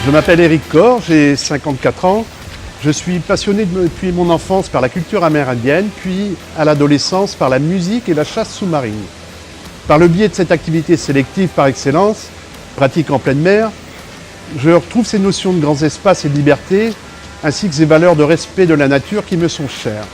Je m'appelle Éric Corr, j'ai 54 ans. Je suis passionné depuis mon enfance par la culture amérindienne, puis à l'adolescence par la musique et la chasse sous-marine. Par le biais de cette activité sélective par excellence, pratique en pleine mer, je retrouve ces notions de grands espaces et de liberté, ainsi que ces valeurs de respect de la nature qui me sont chères.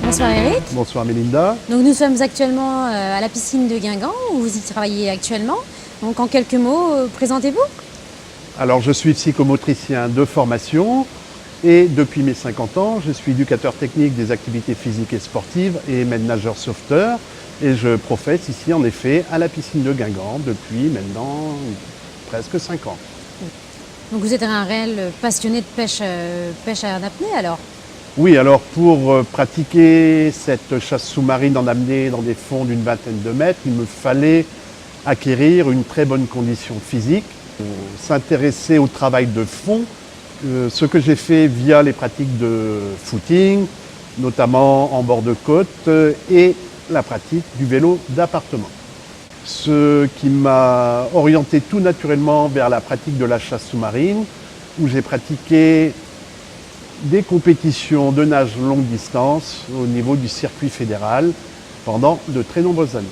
Bonsoir Eric. Bonsoir Mélinda. Donc nous sommes actuellement à la piscine de Guingamp, où vous y travaillez actuellement. Donc en quelques mots, présentez-vous. Alors je suis psychomotricien de formation et depuis mes 50 ans, je suis éducateur technique des activités physiques et sportives et maître nageur sauveteur. Et je professe ici en effet à la piscine de Guingamp depuis maintenant presque 5 ans. Donc vous êtes un réel passionné de pêche en apnée alors? Oui, alors pour pratiquer cette chasse sous-marine en apnée dans des fonds d'une vingtaine de mètres, il me fallait acquérir une très bonne condition physique, s'intéresser au travail de fond, ce que j'ai fait via les pratiques de footing, notamment en bord de côte, et la pratique du vélo d'appartement. Ce qui m'a orienté tout naturellement vers la pratique de la chasse sous-marine, où j'ai pratiqué des compétitions de nage longue distance au niveau du circuit fédéral pendant de très nombreuses années.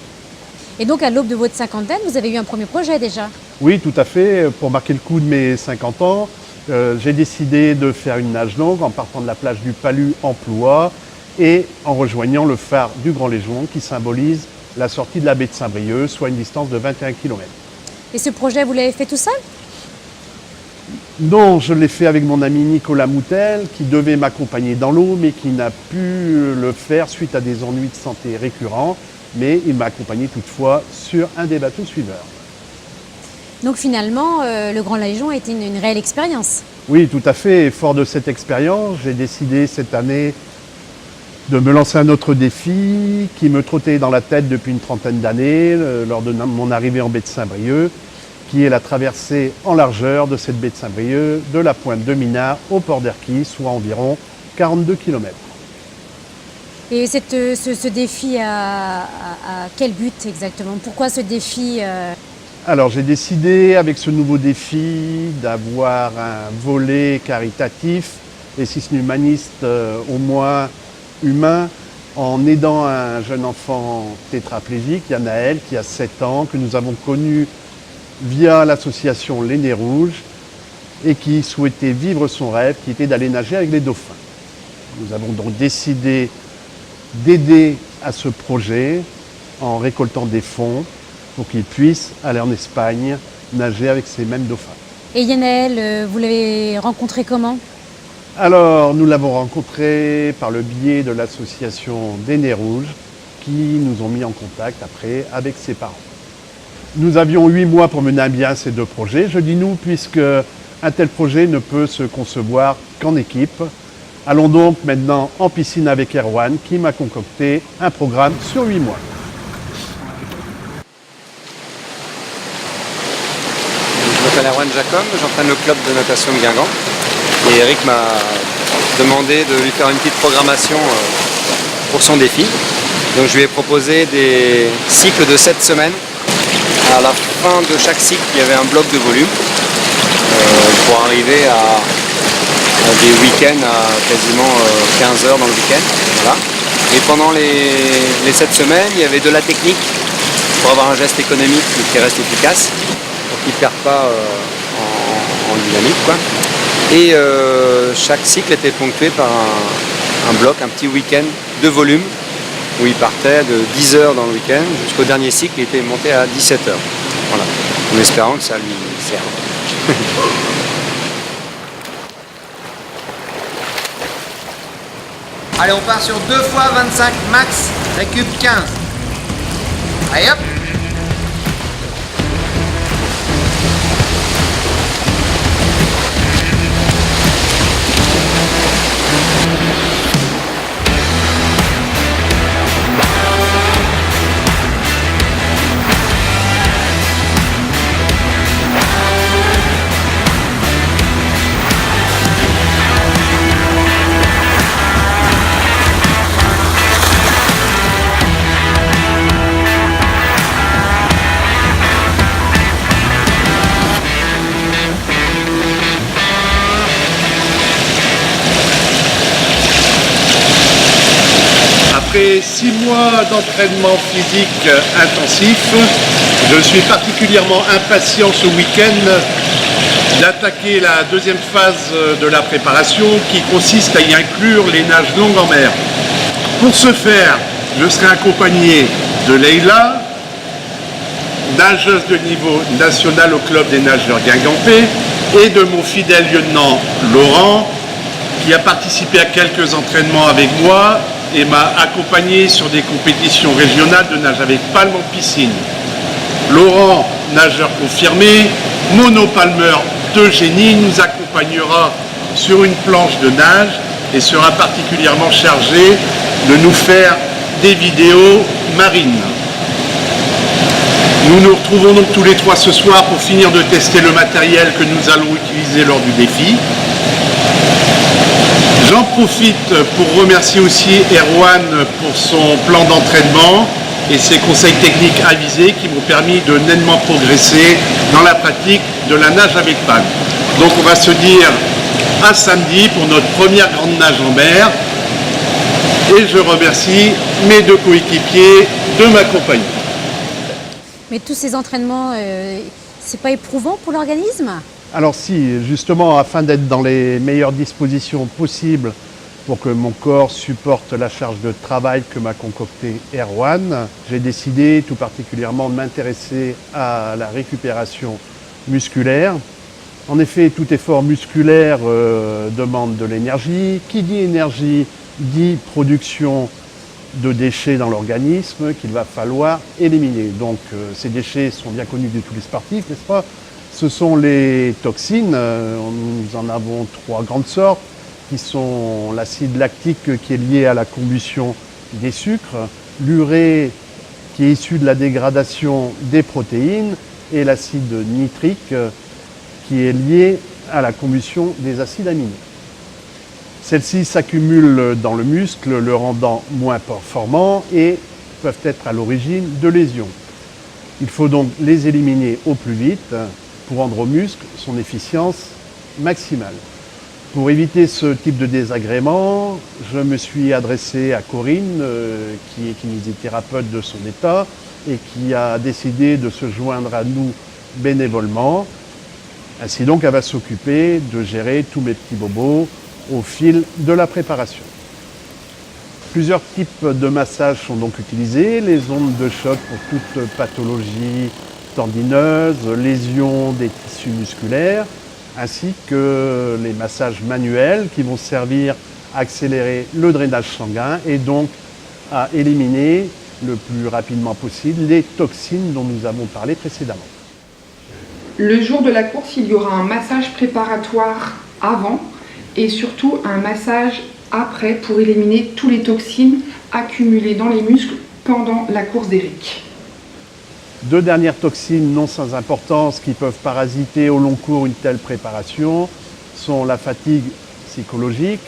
Et donc à l'aube de votre cinquantaine, vous avez eu un premier projet déjà? Oui, tout à fait. Pour marquer le coup de mes 50 ans, j'ai décidé de faire une nage longue en partant de la plage du Palu en Ploie et en rejoignant le phare du Grand Légion qui symbolise la sortie de la baie de Saint-Brieuc, soit une distance de 21 km. Et ce projet, vous l'avez fait tout seul? Non, je l'ai fait avec mon ami Nicolas Moutel, qui devait m'accompagner dans l'eau, mais qui n'a pu le faire suite à des ennuis de santé récurrents. Mais il m'a accompagné toutefois sur un des bateaux suiveurs. Donc finalement, le Grand Légion a été une réelle expérience. Oui, tout à fait. Et fort de cette expérience, j'ai décidé cette année de me lancer un autre défi qui me trottait dans la tête depuis une trentaine d'années, lors de mon arrivée en baie de Saint-Brieuc, qui est la traversée en largeur de cette baie de Saint-Brieuc, de la pointe de Minard au port d'Erquy, soit environ 42 km. Et ce défi a quel but exactement? Pourquoi ce défi Alors j'ai décidé avec ce nouveau défi d'avoir un volet caritatif et si ce n'est humaniste, au moins humain, en aidant un jeune enfant tétraplégique, Yanaël, qui a 7 ans, que nous avons connu via l'association Les Nez Rouges et qui souhaitait vivre son rêve, qui était d'aller nager avec les dauphins. Nous avons donc décidé d'aider à ce projet en récoltant des fonds pour qu'il puisse aller en Espagne nager avec ces mêmes dauphins. Et Yanaël, vous l'avez rencontré comment? Alors, nous l'avons rencontré par le biais de l'association des Nez Rouges qui nous ont mis en contact après avec ses parents. Nous avions 8 mois pour mener à bien ces deux projets. Je dis nous puisque un tel projet ne peut se concevoir qu'en équipe. Allons donc maintenant en piscine avec Erwan qui m'a concocté un programme sur 8 mois. Je m'appelle Erwan Jacob, j'entraîne le club de natation de Guingamp. Et Eric m'a demandé de lui faire une petite programmation pour son défi. Donc je lui ai proposé des cycles de 7 semaines. À la fin de chaque cycle, il y avait un bloc de volume pour arriver à des week-ends à quasiment 15 heures dans le week-end. Voilà. Et pendant les 7 semaines, il y avait de la technique pour avoir un geste économique qui reste efficace, pour qu'il ne perde pas en dynamique, quoi. Et chaque cycle était ponctué par un bloc, un petit week-end de volume, où il partait de 10 heures dans le week-end jusqu'au dernier cycle, il était monté à 17 heures. Voilà, en espérant que ça lui serve. Allez, on part sur 2 fois 25 max, récup 15. Allez hop! Après 6 mois d'entraînement physique intensif, je suis particulièrement impatient ce week-end d'attaquer la deuxième phase de la préparation qui consiste à y inclure les nages longues en mer. Pour ce faire, je serai accompagné de Leïla, nageuse de niveau national au club des nageurs guingampais, et de mon fidèle lieutenant Laurent, qui a participé à quelques entraînements avec moi et m'a accompagné sur des compétitions régionales de nage avec palme en piscine. Laurent, nageur confirmé, monopalmeur de génie, nous accompagnera sur une planche de nage et sera particulièrement chargé de nous faire des vidéos marines. Nous nous retrouvons donc tous les trois ce soir pour finir de tester le matériel que nous allons utiliser lors du défi. J'en profite pour remercier aussi Erwan pour son plan d'entraînement et ses conseils techniques avisés qui m'ont permis de nettement progresser dans la pratique de la nage avec palme. Donc on va se dire à samedi pour notre première grande nage en mer et je remercie mes deux coéquipiers de m'accompagner. Mais tous ces entraînements, c'est pas éprouvant pour l'organisme? Alors si, justement, afin d'être dans les meilleures dispositions possibles pour que mon corps supporte la charge de travail que m'a concocté Erwan, j'ai décidé tout particulièrement de m'intéresser à la récupération musculaire. En effet, tout effort musculaire demande de l'énergie. Qui dit énergie dit production de déchets dans l'organisme qu'il va falloir éliminer. Donc ces déchets sont bien connus de tous les sportifs, n'est-ce pas? Ce sont les toxines, nous en avons 3 grandes sortes, qui sont l'acide lactique qui est lié à la combustion des sucres, l'urée qui est issu de la dégradation des protéines et l'acide nitrique qui est lié à la combustion des acides aminés. Celles-ci s'accumulent dans le muscle, le rendant moins performant et peuvent être à l'origine de lésions. Il faut donc les éliminer au plus vite pour rendre au muscle son efficience maximale. Pour éviter ce type de désagrément, je me suis adressé à Corinne, qui est kinésithérapeute de son état et qui a décidé de se joindre à nous bénévolement. Ainsi donc, elle va s'occuper de gérer tous mes petits bobos au fil de la préparation. Plusieurs types de massages sont donc utilisés, les ondes de choc pour toute pathologie tendineuse, lésions des tissus musculaires, ainsi que les massages manuels qui vont servir à accélérer le drainage sanguin et donc à éliminer le plus rapidement possible les toxines dont nous avons parlé précédemment. Le jour de la course, il y aura un massage préparatoire avant et surtout un massage après pour éliminer toutes les toxines accumulées dans les muscles pendant la course d'Eric. 2 dernières toxines non sans importance qui peuvent parasiter au long cours une telle préparation sont la fatigue psychologique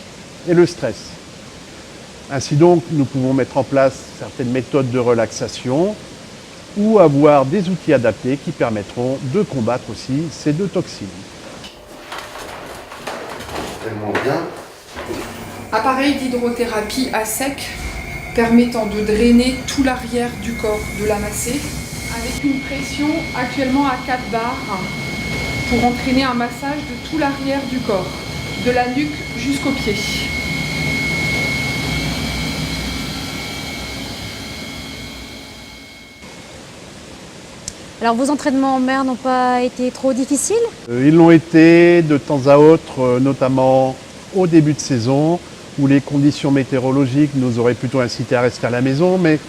et le stress. Ainsi donc, nous pouvons mettre en place certaines méthodes de relaxation ou avoir des outils adaptés qui permettront de combattre aussi ces 2 toxines. Tellement bien. Appareil d'hydrothérapie à sec permettant de drainer tout l'arrière du corps, de l'amasser, avec une pression actuellement à 4 bars pour entraîner un massage de tout l'arrière du corps, de la nuque jusqu'aux pieds. Alors vos entraînements en mer n'ont pas été trop difficiles? Ils l'ont été de temps à autre, notamment au début de saison, où les conditions météorologiques nous auraient plutôt incité à rester à la maison, mais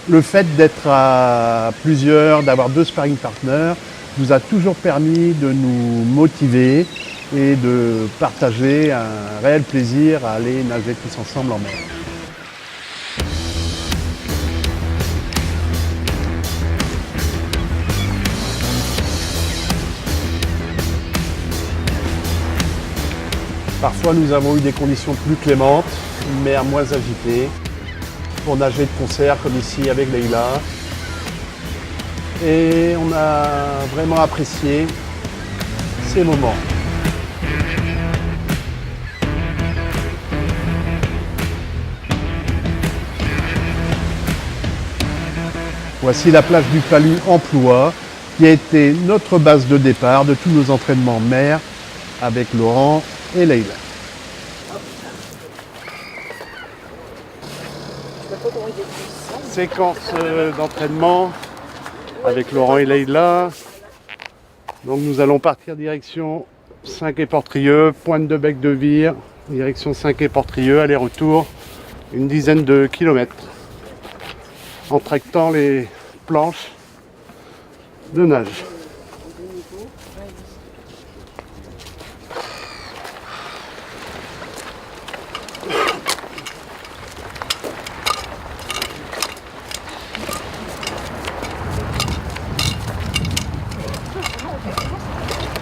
le fait d'être à plusieurs, d'avoir 2 sparring partners, nous a toujours permis de nous motiver et de partager un réel plaisir à aller nager tous ensemble en mer. Parfois, nous avons eu des conditions plus clémentes, une mer moins agitée, pour nager de concert comme ici avec Leïla. Et on a vraiment apprécié ces moments. Voici la plage du Palu en Ploie, qui a été notre base de départ de tous nos entraînements mer avec Laurent et Leïla. Séquence d'entraînement avec Laurent et Leïla. Donc nous allons partir direction Saint-Quay-Portrieux, pointe de Bec de Vire, direction Saint-Quay-Portrieux, aller-retour, une dizaine de kilomètres, en tractant les planches de nage.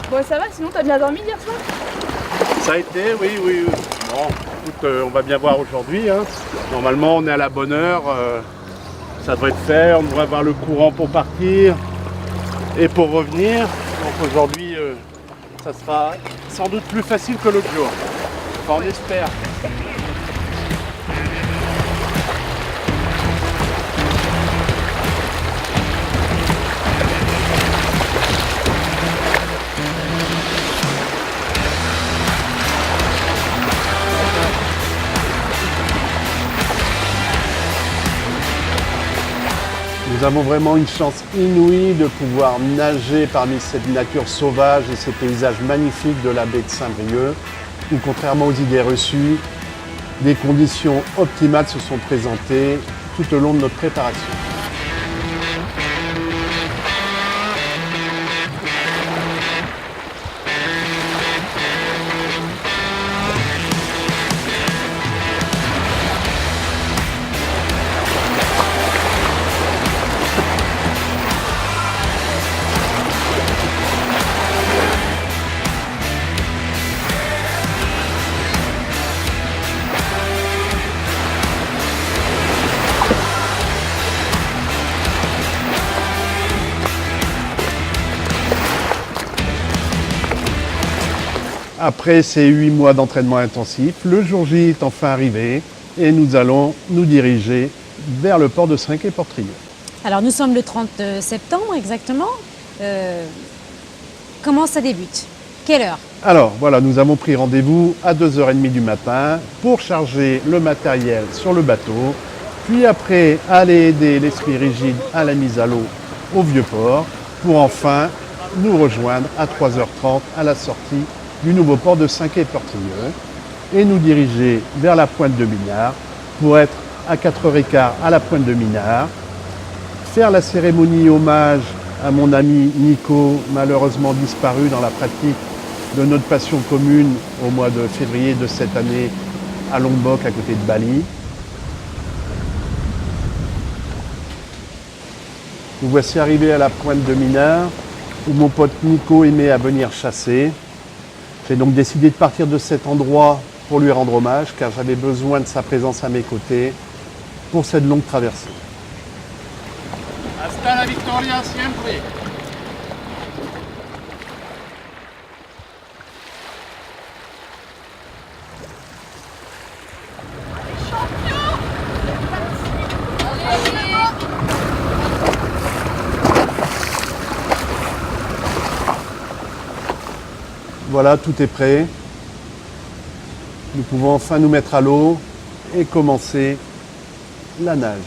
Bon, ça va, sinon t'as bien dormi hier soir? Ça a été, oui. Bon, écoute, on va bien voir aujourd'hui. Hein. Normalement, on est à la bonne heure. Ça devrait être fait. On devrait avoir le courant pour partir et pour revenir. Donc aujourd'hui, ça sera sans doute plus facile que l'autre jour. Enfin, on espère. Nous avons vraiment une chance inouïe de pouvoir nager parmi cette nature sauvage et ces paysages magnifiques de la baie de Saint-Brieuc, où contrairement aux idées reçues, des conditions optimales se sont présentées tout au long de notre préparation. Après ces 8 mois d'entraînement intensif, le jour J est enfin arrivé et nous allons nous diriger vers le port de Saint-Quay-Portrieux. Alors nous sommes le 30 septembre exactement. Comment ça débute? Quelle heure? Alors voilà, nous avons pris rendez-vous à 2h30 du matin pour charger le matériel sur le bateau, puis après aller aider l'Esprit Rigide à la mise à l'eau au Vieux-Port, pour enfin nous rejoindre à 3h30 à la sortie du nouveau port de Saint-Quay-Portrieux et nous diriger vers la pointe de Minard pour être à 4h15 à la pointe de Minard, faire la cérémonie hommage à mon ami Nico, malheureusement disparu dans la pratique de notre passion commune au mois de février de cette année à Lombok à côté de Bali. Nous voici arrivés à la pointe de Minard où mon pote Nico aimait à venir chasser. J'ai donc décidé de partir de cet endroit pour lui rendre hommage, car j'avais besoin de sa présence à mes côtés pour cette longue traversée. Hasta la victoria siempre. Voilà, tout est prêt. Nous pouvons enfin nous mettre à l'eau et commencer la nage.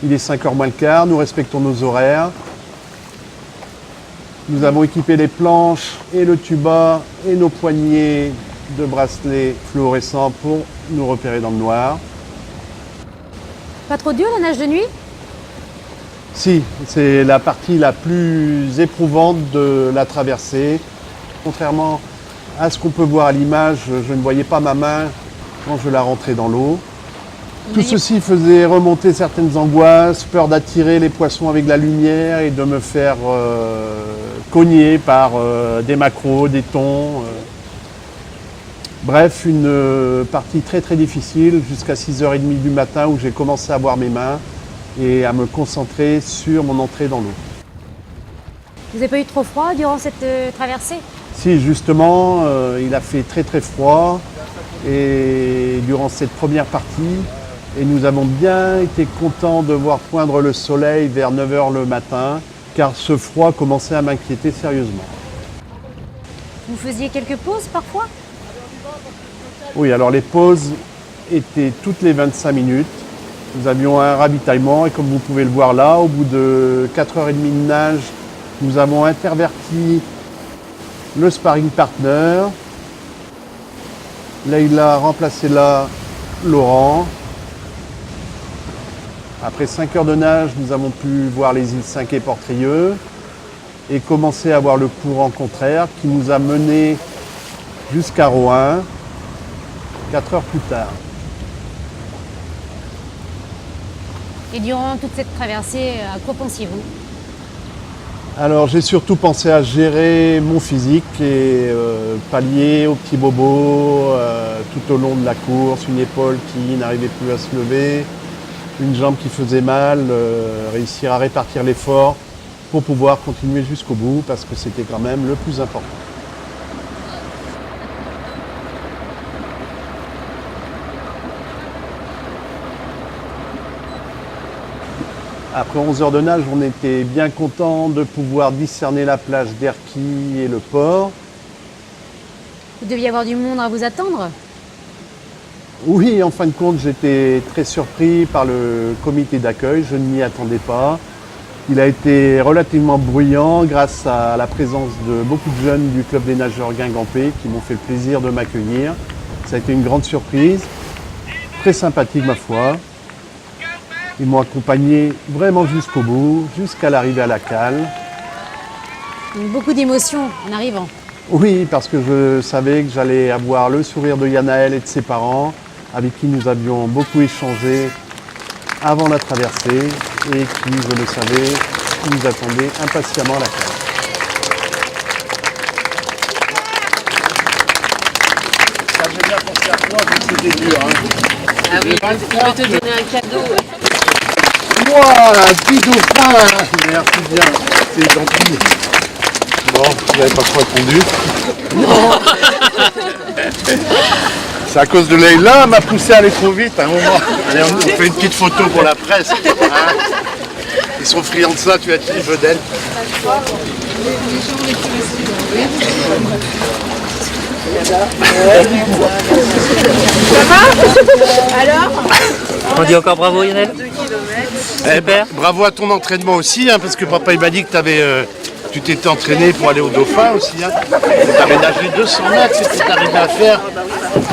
Il est 5h moins le quart, nous respectons nos horaires. Nous avons équipé les planches et le tuba et nos poignées de bracelets fluorescents pour nous repérer dans le noir. Pas trop dur la nage de nuit? Si, c'est la partie la plus éprouvante de la traversée. Contrairement à ce qu'on peut voir à l'image, je ne voyais pas ma main quand je la rentrais dans l'eau. Tout ceci faisait remonter certaines angoisses, peur d'attirer les poissons avec la lumière et de me faire cogner par des maquereaux, des thons. Bref, une partie très très difficile jusqu'à 6h30 du matin où j'ai commencé à voir mes mains et à me concentrer sur mon entrée dans l'eau. Vous n'avez pas eu trop froid durant cette traversée? Si, justement, il a fait très très froid et durant cette première partie, Et nous avons bien été contents de voir poindre le soleil vers 9 h le matin, car ce froid commençait à m'inquiéter sérieusement. Vous faisiez quelques pauses parfois? Oui, alors les pauses étaient toutes les 25 minutes. Nous avions un ravitaillement et comme vous pouvez le voir là, au bout de 4h30 de nage, nous avons interverti le sparring partner. Leïla a remplacé là Laurent. Après 5 heures de nage, nous avons pu voir les îles Cinq et Portrieux et commencer à voir le courant contraire qui nous a menés jusqu'à Rouen, 4 heures plus tard. Et durant toute cette traversée, à quoi pensiez-vous? Alors j'ai surtout pensé à gérer mon physique et pallier aux petits bobos tout au long de la course, une épaule qui n'arrivait plus à se lever, une jambe qui faisait mal, réussir à répartir l'effort pour pouvoir continuer jusqu'au bout parce que c'était quand même le plus important. Après 11 heures de nage, on était bien content de pouvoir discerner la plage d'Erquy et le port. Vous deviez avoir du monde à vous attendre? Oui, en fin de compte, j'étais très surpris par le comité d'accueil, je ne m'y attendais pas. Il a été relativement bruyant grâce à la présence de beaucoup de jeunes du club des nageurs guingampais qui m'ont fait le plaisir de m'accueillir. Ça a été une grande surprise, très sympathique ma foi. Ils m'ont accompagné vraiment jusqu'au bout, jusqu'à l'arrivée à la cale. Beaucoup d'émotions en arrivant. Oui, parce que je savais que j'allais avoir le sourire de Yanaël et de ses parents, avec qui nous avions beaucoup échangé avant la traversée et qui, je le savais, nous attendaient impatiemment à la cale. Ça, j'ai bien pensé à toi, mais c'était dur. Ah oui, je peux te donner un cadeau. Wow, un petit dauphin! Merci bien, c'est gentil. Bon, vous n'avez pas trop répondu. Non. C'est à cause de Leïla, elle m'a poussé à aller trop vite à un moment. Allez, on fait une petite photo pour la presse. Hein. Ils sont friands de ça, tu as dit, je veux d'elle. Ça va? Alors? On dit encore bravo Yannel. Bravo à ton entraînement aussi, hein, parce que papa il m'a dit que tu t'étais entraîné pour aller au Dauphin aussi. Hein. Tu avais nagé 200 mètres, c'est ce que tu arrivé à faire.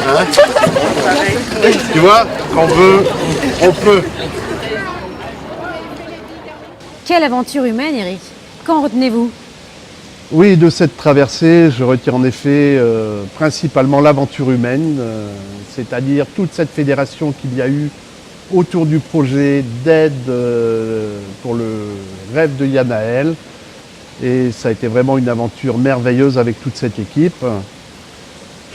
Hein. Tu vois, quand on veut, on peut. Quelle aventure humaine, Eric. Qu'en retenez-vous? Oui, de cette traversée, je retire en effet principalement l'aventure humaine, c'est-à-dire toute cette fédération qu'il y a eu autour du projet d'aide pour le rêve de Yanaël. Et ça a été vraiment une aventure merveilleuse avec toute cette équipe.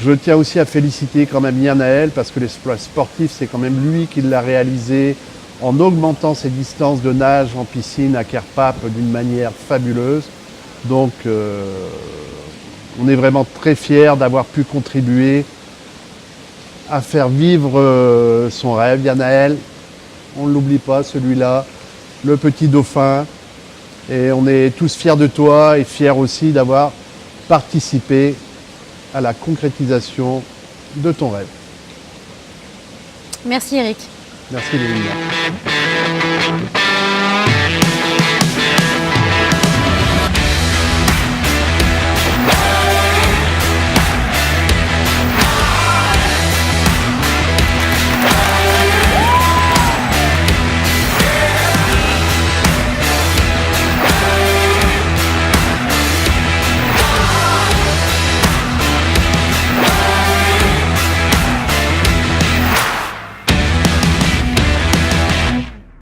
Je tiens aussi à féliciter quand même Yanaël parce que l'exploit sportif, c'est quand même lui qui l'a réalisé en augmentant ses distances de nage en piscine à Kerpape d'une manière fabuleuse. Donc on est vraiment très fiers d'avoir pu contribuer à faire vivre son rêve. Yanaël, on ne l'oublie pas celui-là, le petit dauphin. Et on est tous fiers de toi et fiers aussi d'avoir participé à la concrétisation de ton rêve. Merci Eric. Merci Lévina.